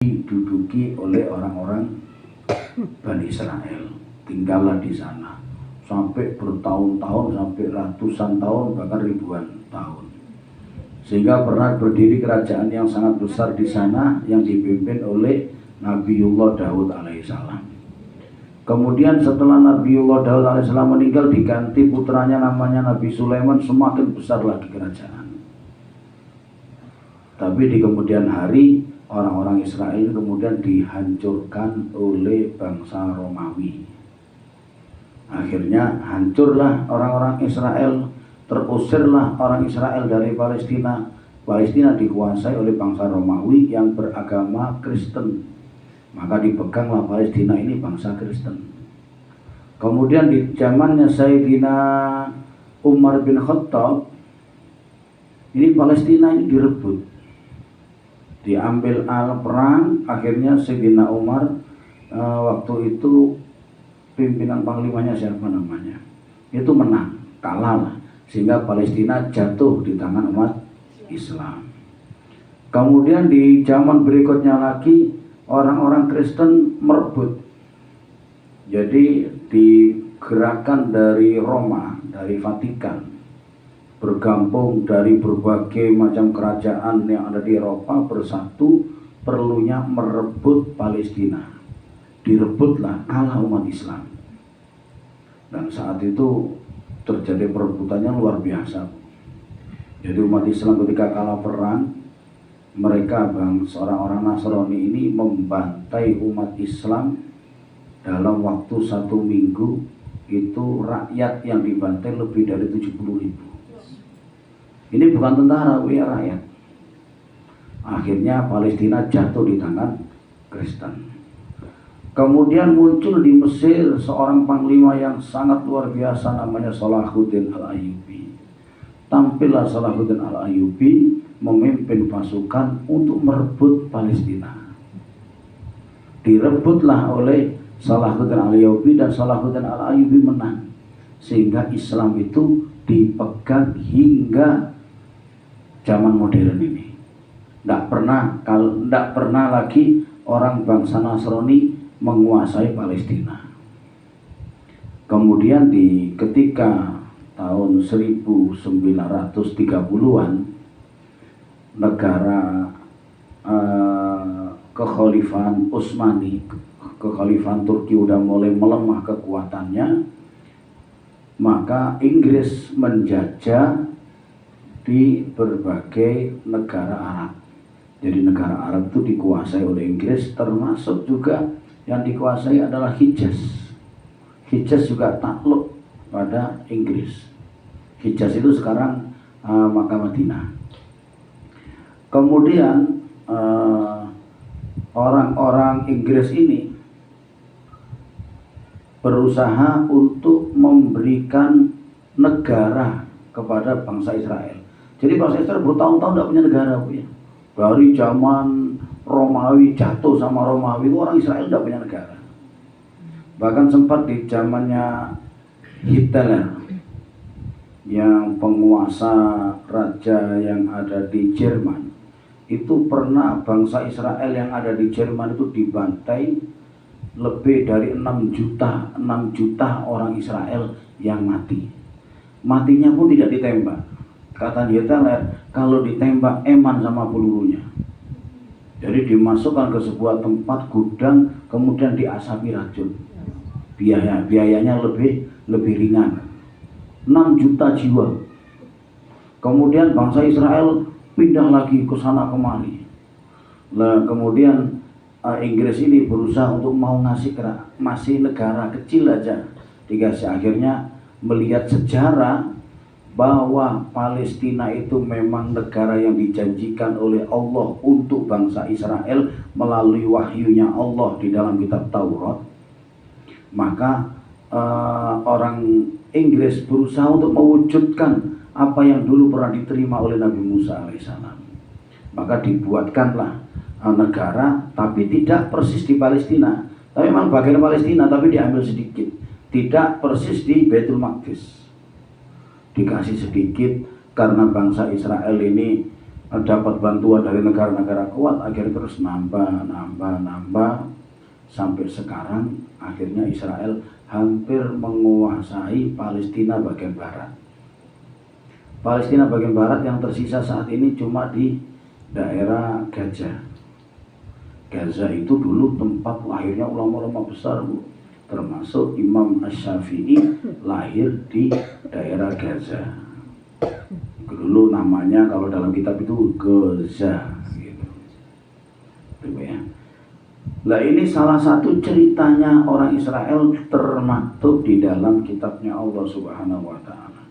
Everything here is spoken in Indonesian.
diduduki oleh orang-orang Bani Israel. Tinggallah di sana sampai bertahun-tahun, sampai ratusan tahun, bahkan ribuan tahun. Sehingga pernah berdiri kerajaan yang sangat besar di sana yang dipimpin oleh Nabiullah Daud alaihissalam. Kemudian setelah Nabiullah Daud alaihissalam meninggal, diganti putranya namanya Nabi Sulaiman. Semakin besar lagi kerajaan. Tapi di kemudian hari orang-orang Israel kemudian dihancurkan oleh bangsa Romawi. Akhirnya hancurlah orang-orang Israel, terusirlah orang Israel dari Palestina. Palestina dikuasai oleh bangsa Romawi yang beragama Kristen. Maka dipeganglah Palestina ini bangsa Kristen. Kemudian di zamannya Sayyidina Umar bin Khattab, ini Palestina ini direbut, diambil alat perang. Akhirnya Sayyidina Umar waktu itu pimpinan panglimanya siapa namanya, itu menang, kalah lah, sehingga Palestina jatuh di tangan umat Islam. Kemudian di zaman berikutnya lagi orang-orang Kristen merebut. Jadi digerakkan dari Roma, dari Vatikan, bergabung dari berbagai macam kerajaan yang ada di Eropa bersatu, perlunya merebut Palestina. Direbutlah, kalah umat Islam. Dan saat itu terjadi perebutannya luar biasa. Jadi umat Islam ketika kalah perang, mereka orang-orang Nasrani ini membantai umat Islam dalam waktu 1 minggu. Itu rakyat yang dibantai lebih dari 70.000. Ini bukan tentara, ya rakyat. Akhirnya Palestina jatuh di tangan Kristen. Kemudian muncul di Mesir seorang panglima yang sangat luar biasa, namanya Salahuddin Al-Ayyubi. Tampillah Salahuddin Al-Ayyubi memimpin pasukan untuk merebut Palestina. Direbutlah oleh Salahuddin Al-Ayyubi dan Salahuddin Al-Ayyubi menang. Sehingga Islam itu dipegang hingga zaman modern ini. Tidak pernah lagi orang bangsa Nasrani menguasai Palestina. Kemudian ketika tahun 1930-an, negara kekhalifahan Utsmani, kekhalifahan Turki udah mulai melemah kekuatannya, maka Inggris menjajah di berbagai negara Arab. Jadi negara Arab itu dikuasai oleh Inggris, termasuk juga yang dikuasai adalah Hijaz. Hijaz juga takluk pada Inggris. Hijaz itu sekarang Makkah Madinah. Kemudian orang-orang Inggris ini berusaha untuk memberikan negara kepada bangsa Israel. Jadi bangsa Israel bertahun-tahun tidak punya negara, Bu, ya. Dari zaman Romawi jatuh sama Romawi itu orang Israel tidak punya negara. Bahkan sempat di zamannya Hitler, yang penguasa raja yang ada di Jerman, itu pernah bangsa Israel yang ada di Jerman itu dibantai lebih dari 6 juta orang Israel yang mati. Matinya pun tidak ditembak. Kata Hitler, kalau ditembak eman sama pelurunya. Jadi dimasukkan ke sebuah tempat gudang, kemudian diasapi racun. Biayanya lebih ringan. 6 juta jiwa. Kemudian bangsa Israel pindah lagi ke sana kemari. Nah, kemudian Inggris ini berusaha untuk mau masih negara kecil aja dikasih. Akhirnya melihat sejarah bahwa Palestina itu memang negara yang dijanjikan oleh Allah untuk bangsa Israel melalui wahyunya Allah di dalam kitab Taurat, maka orang Inggris berusaha untuk mewujudkan apa yang dulu pernah diterima oleh Nabi Musa alaihissalam. Maka dibuatkanlah negara, tapi tidak persis di Palestina, tapi memang bagian Palestina, tapi diambil sedikit, tidak persis di Baitul Maqdis, dikasih sedikit karena bangsa Israel ini dapat bantuan dari negara-negara kuat, akhirnya terus nambah sampai sekarang akhirnya Israel hampir menguasai Palestina bagian barat. Palestina bagian barat yang tersisa saat ini cuma di daerah Gaza. Gaza itu dulu tempat lahirnya ulama-ulama besar, Bu. Termasuk Imam Asy-Syafi'i lahir di daerah Gaza. Dulu namanya kalau dalam kitab itu Gaza gitu. Ya. Nah ini salah satu ceritanya orang Israel termaktub di dalam kitabnya Allah Subhanahu wa Ta'ala.